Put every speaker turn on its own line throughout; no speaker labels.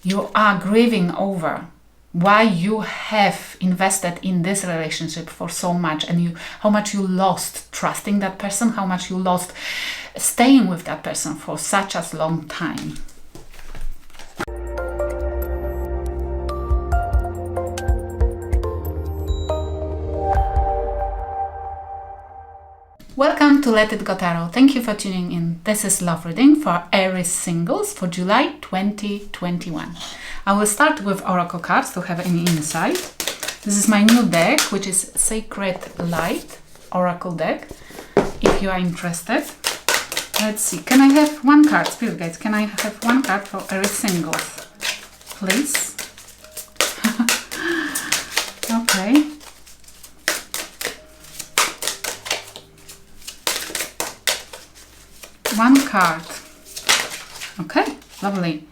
You are grieving over why you have invested in this relationship for so much, and how much you lost trusting that person, how much you lost staying with that person for such a long time. Welcome to Let It Go Tarot. Thank you for tuning in. This is love reading for Aries Singles for July 2021. I will start with oracle cards to have any insight. This is my new deck, which is Sacred Light Oracle deck. If you are interested, let's see. Can I have one card, Spirit Guides? Can I have one card for Aries Singles, please? Okay. One card. Okay, lovely.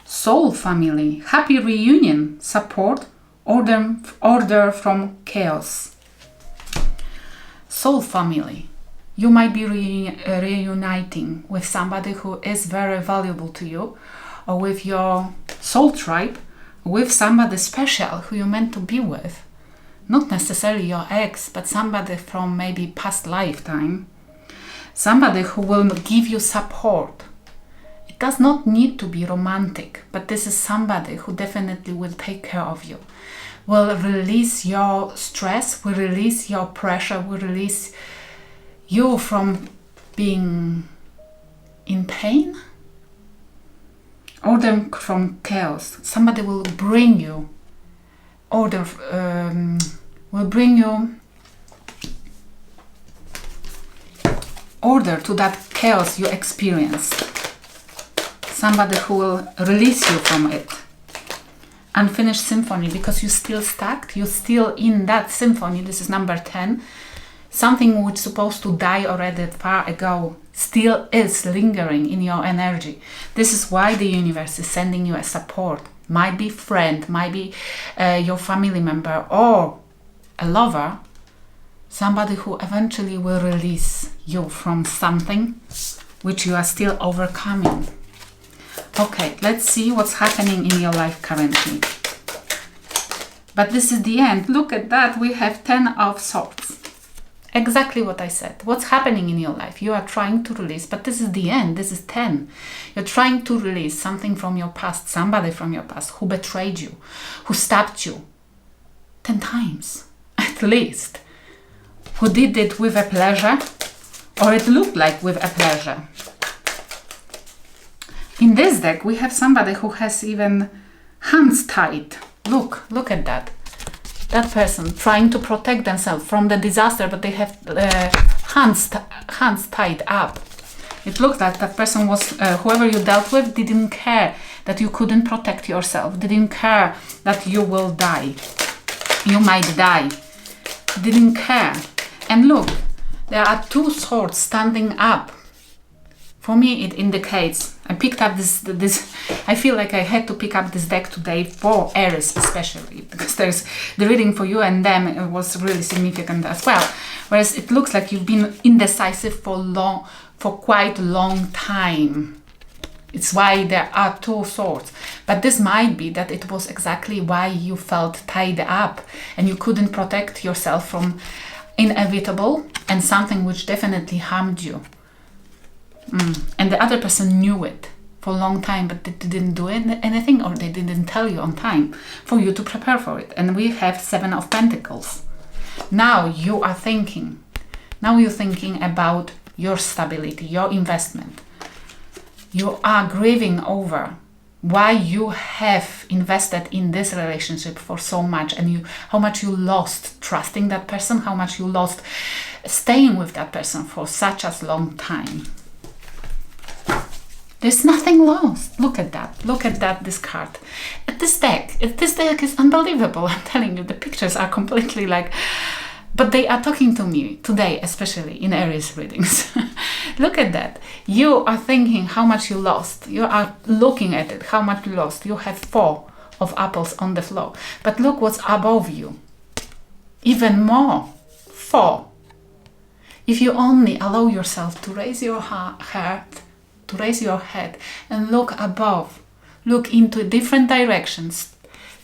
Soul family, happy reunion, support, order from chaos. Soul family. You might be reuniting with somebody who is very valuable to you, or with your soul tribe, with somebody special who you're meant to be with. Not necessarily your ex, but somebody from maybe past lifetime. Somebody who will give you support. It does not need to be romantic, but this is somebody who definitely will take care of you, will release your stress, will release your pressure, will release you from being in pain. Order from chaos. Somebody will bring you order, will bring you order to that chaos you experienced. Somebody who will release you from it. Unfinished symphony, because you're still stuck, you're still in that symphony. This is number 10. Something which is supposed to die already far ago still is lingering in your energy. This is why the universe is sending you a support. Might be friend, might be your family member, or a lover. Somebody who eventually will release you from something which you are still overcoming. Okay, let's see what's happening in your life currently. But this is the end. Look at that. We have 10 of Swords. Exactly what I said. What's happening in your life? You are trying to release, but this is the end. This is 10. You're trying to release something from your past, somebody from your past who betrayed you, who stabbed you 10 times, at least. Who did it with a pleasure, or it looked like with a pleasure. In this deck, we have somebody who has even hands tied. Look at that. That person trying to protect themselves from the disaster, but they have hands tied up. It looks like that person was, whoever you dealt with, didn't care that you couldn't protect yourself, didn't care that you will die. You might die. Didn't care. And look, there are 2 swords standing up. For me, it indicates, I picked up this, I feel like I had to pick up this deck today for Aries especially, because there's the reading for you and them, it was really significant as well. Whereas it looks like you've been indecisive for quite a long time. It's why there are 2 swords. But this might be that it was exactly why you felt tied up and you couldn't protect yourself from inevitable and something which definitely harmed you. And the other person knew it for a long time, but they didn't do anything, or they didn't tell you on time for you to prepare for it. And we have 7 of Pentacles. Now you are thinking. Now you're thinking about your stability, your investment. You are grieving over why you have invested in this relationship for so much, and how much you lost trusting that person, how much you lost staying with that person for such a long time. There's nothing lost. Look at that. Look at that, this card. This deck is unbelievable. I'm telling you, the pictures are completely like... But they are talking to me today, especially in Aries readings. Look at that. You are thinking how much you lost. You are looking at it, how much you lost. You have 4 of apples on the floor. But look what's above you. Even more. 4. If you only allow yourself to raise your heart, to raise your head and look above, look into different directions,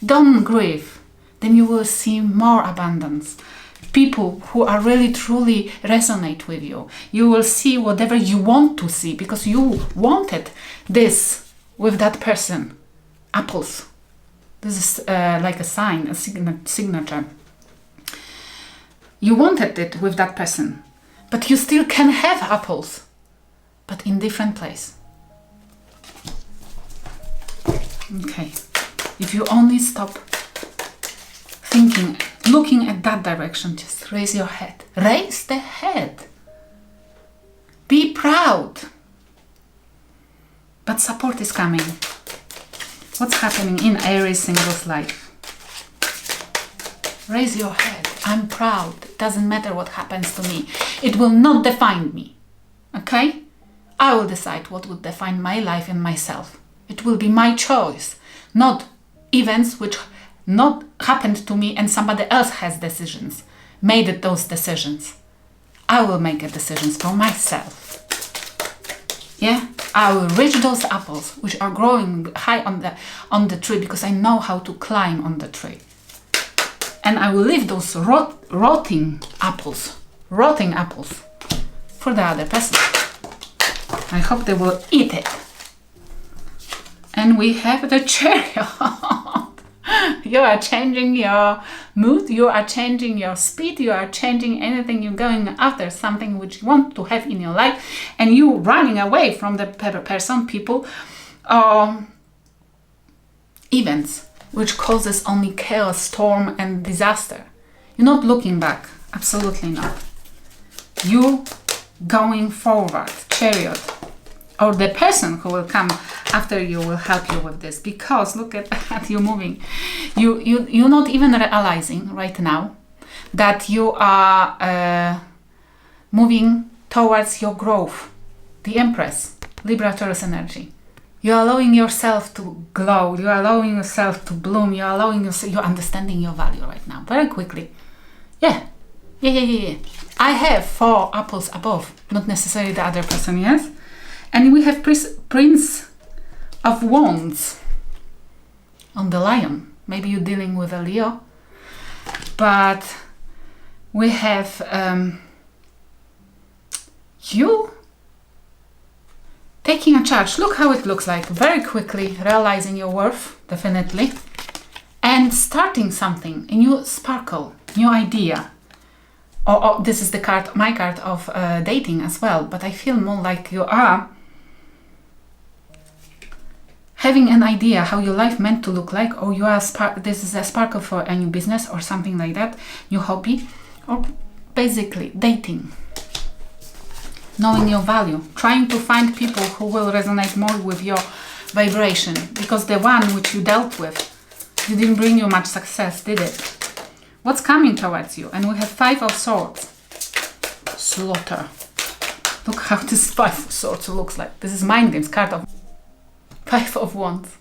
don't grieve, then you will see more abundance. People who are really truly resonate with you. You will see whatever you want to see because you wanted this with that person. Apples. This is like a sign, a signature. You wanted it with that person, but you still can have apples, but in different place. Okay. If you only stop thinking, looking at that direction, just raise your head. Raise the head. Be proud. But support is coming. What's happening in Aries Singles life? Raise your head. I'm proud. It doesn't matter what happens to me. It will not define me. Okay? I will decide what would define my life and myself. It will be my choice, not events which not happened to me and somebody else has decisions, made those decisions. I will make decisions for myself. Yeah, I will reach those apples which are growing high on the tree because I know how to climb on the tree. And I will leave those rotting apples for the other person. I hope they will eat it. And we have the Chariot. You are changing your mood, you are changing your speed, you are changing anything. You're going after something which you want to have in your life, and you running away from the person, people, or events which causes only chaos, storm and disaster. You're not looking back, absolutely not. You going forward, Chariot. Or the person who will come after you will help you with this, because look at that, you're moving. You're not even realizing right now that you are moving towards your growth. The Empress, Libra Taurus energy. You're allowing yourself to glow. You're allowing yourself to bloom. You're allowing yourself. You're understanding your value right now very quickly. Yeah. I have 4 apples above, not necessarily the other person. Yes. And we have Prince of Wands on the Lion. Maybe you're dealing with a Leo. But we have you taking a charge. Look how it looks like. Very quickly realizing your worth, definitely. And starting something, a new sparkle, new idea. Or this is the card, my card of dating as well. But I feel more like you are having an idea how your life meant to look like, or you are this is a sparkle for a new business or something like that, new hobby, or basically dating, knowing your value, trying to find people who will resonate more with your vibration, because the one which you dealt with didn't bring you much success, did it? What's coming towards you? And we have 5 of Swords. Slaughter. Look how this 5 of Swords looks like. This is Mind Games card of 5 of Wands.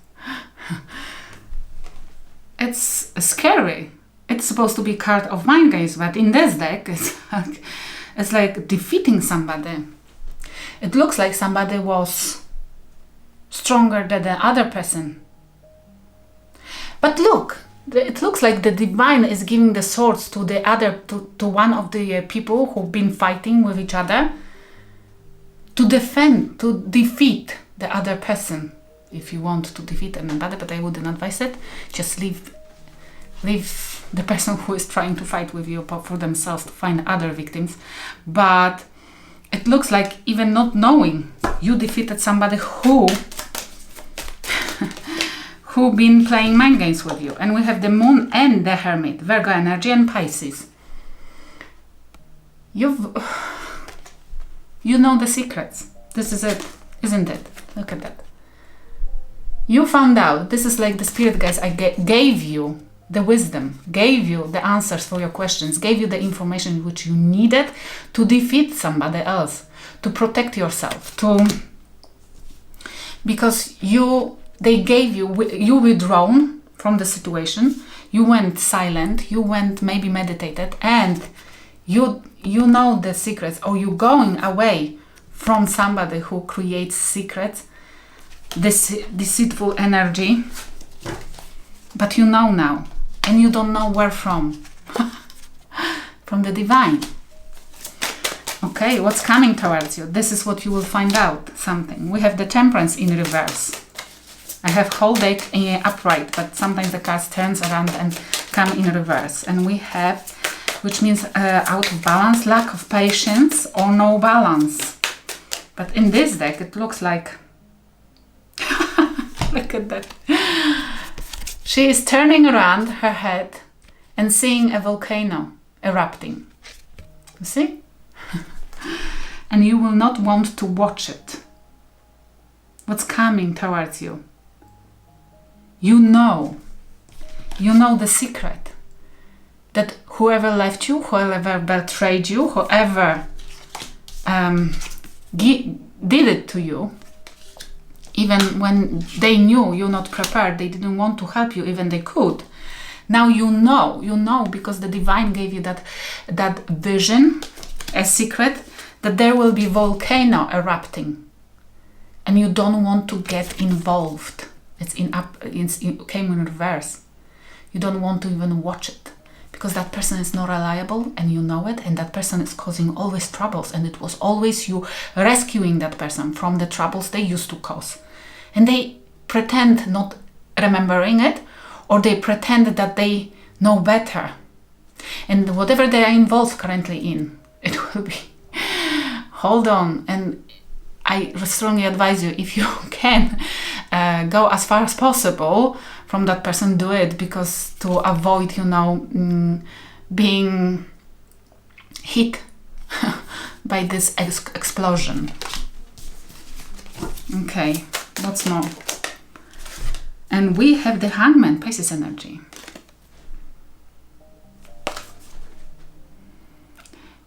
It's scary. It's supposed to be card of mind games, but in this deck it's like defeating somebody. It looks like somebody was stronger than the other person. But look, it looks like the divine is giving the swords to the other, to one of the people who've been fighting with each other, to defend, to defeat the other person. If you want to defeat anybody, but I wouldn't advise it. Just leave the person who is trying to fight with you for themselves to find other victims. But it looks like, even not knowing, you defeated somebody who been playing mind games with you. And we have the Moon and the Hermit, Virgo energy and Pisces. You know the secrets. This is it, isn't it? Look at that. You found out, this is like the spirit guys, I gave you the wisdom, gave you the answers for your questions, gave you the information which you needed to defeat somebody else, to protect yourself, because they gave you withdrawn from the situation, you went silent, you went maybe meditated, and you know the secrets, or you going away from somebody who creates secrets. this deceitful energy, but you know now, and you don't know where from. From the divine. Okay, what's coming towards you? This is what you will find out, something. We have the Temperance in reverse. I have whole deck upright, but sometimes the cards turns around and come in reverse. And we have, which means out of balance, lack of patience, or no balance. But in this deck, it looks like, look at that. She is turning around her head and seeing a volcano erupting. You see? And you will not want to watch it. What's coming towards you? You know the secret. That whoever left you, whoever betrayed you, whoever did it to you, even when they knew you're not prepared, they didn't want to help you, even they could. Now you know because the divine gave you that vision, a secret, that there will be volcano erupting, and you don't want to get involved. It came in reverse. You don't want to even watch it because that person is not reliable, and you know it, and that person is causing always troubles, and it was always you rescuing that person from the troubles they used to cause, and they pretend not remembering it, or they pretend that they know better, and whatever they are involved currently in, it will be hold on. And I strongly advise you, if you can go as far as possible from that person, do it, because to avoid being hit by this explosion. Okay, what's more? And we have the Hangman, Pisces energy.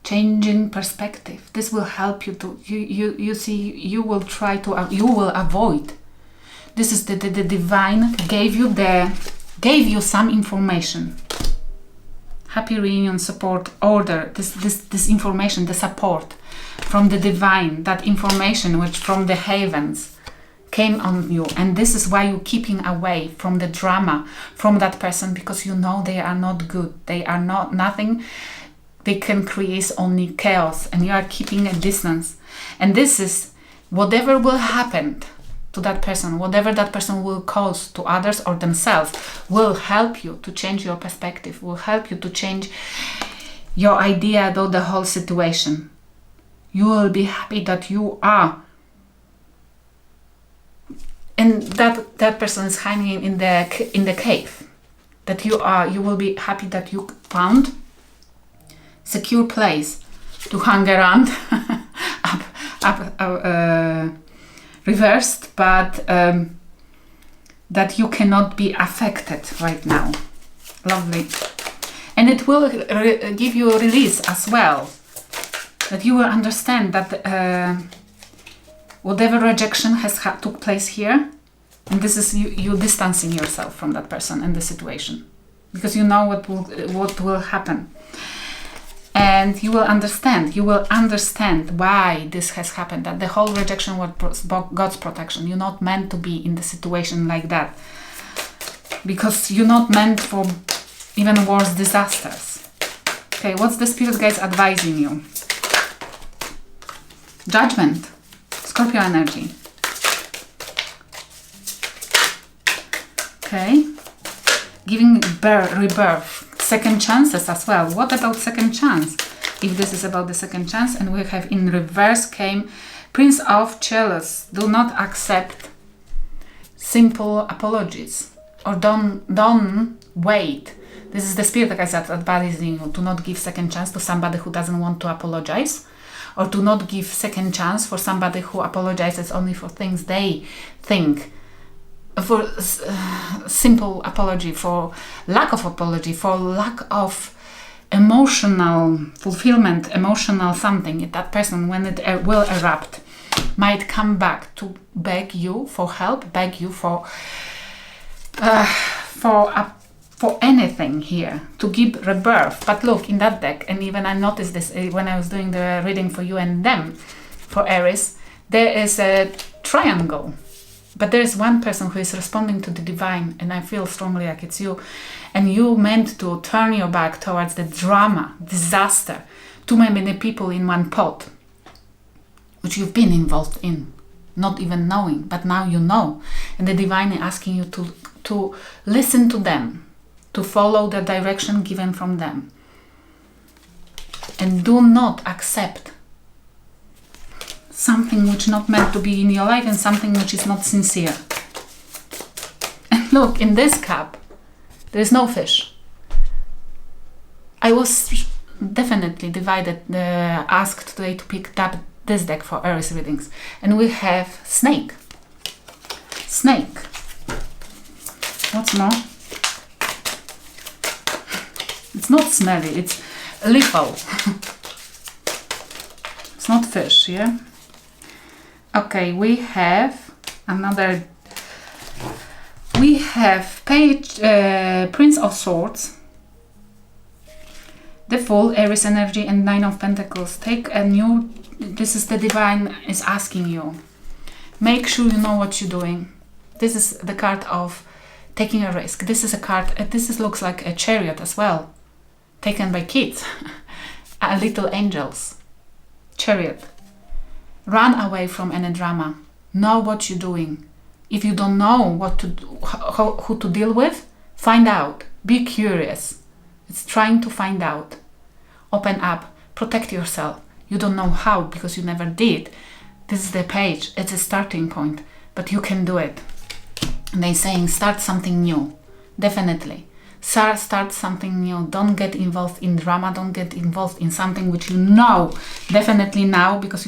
Changing perspective. This will help you to, you see, you will try to, you will avoid. This is the divine gave you some information. Happy reunion, support, order, this information, the support from the divine, that information which from the heavens came on you, and this is why you're keeping away from the drama from that person, because you know they are not good, they are not nothing, they can create only chaos, and you are keeping a distance. And this is whatever will happen to that person, whatever that person will cause to others or themselves, will help you to change your perspective, will help you to change your idea about the whole situation. You will be happy that you are, and that person is hiding in the cave, that you will be happy that you found secure place to hang around reversed, but that you cannot be affected right now. Lovely. And it will give you a release as well, that you will understand that whatever rejection has took place here, and this is you distancing yourself from that person and the situation, because you know what will happen. And you will understand why this has happened, that the whole rejection was God's protection. You're not meant to be in the situation like that, because you're not meant for even worse disasters. Okay, what's the spirit guides advising you? Judgment, Scorpio energy. Okay, giving rebirth. Second chances as well. What about second chance? If this is about the second chance, and we have in reverse came Prince of Chalice. Do not accept simple apologies, or don't wait. This is the spirit guides that advising you to not give second chance to somebody who doesn't want to apologize, or to not give second chance for somebody who apologizes only for things they think. For simple apology, for lack of apology, for lack of emotional fulfillment, emotional something. That person, when it will erupt, might come back to beg you for help, beg you for anything here, to give rebirth. But look, in that deck, and even I noticed this when I was doing the reading for you and them, for Aries, there is a triangle. But there is one person who is responding to the divine, and I feel strongly like it's you. And you meant to turn your back towards the drama, disaster, too many people in one pot, which you've been involved in, not even knowing, but now you know. And the divine is asking you to listen to them, to follow the direction given from them. And do not accept something which is not meant to be in your life and something which is not sincere. And look, in this cup, there is no fish. I was definitely asked today to pick this deck for Aries readings. And we have snake. Snake. What's more? It's not smelly, it's lethal. It's not fish, yeah? Okay, we have another. We have Prince of Swords, the Fool, Aries energy, and Nine of Pentacles. Take a new. This is the divine is asking you. Make sure you know what you're doing. This is the card of taking a risk. This is a card. Looks like a chariot as well, taken by kids, little angels. Chariot. Run away from any drama. Know what you're doing. If you don't know what to do, who to deal with, find out. Be curious. It's trying to find out. Open up. Protect yourself. You don't know how because you never did. This is the page. It's a starting point, but you can do it. And they're saying start something new. Definitely. Start something new. Don't get involved in drama. Don't get involved in something which you know definitely now, because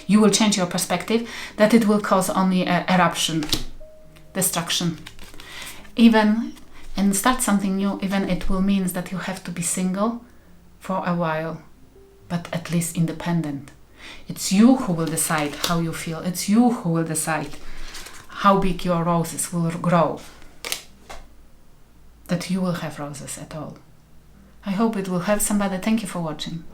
you will change your perspective, that it will cause only eruption, destruction. And start something new, even it will mean that you have to be single for a while, but at least independent. It's you who will decide how you feel. It's you who will decide how big your roses will grow. That you will have roses at all. I hope it will help somebody. Thank you for watching.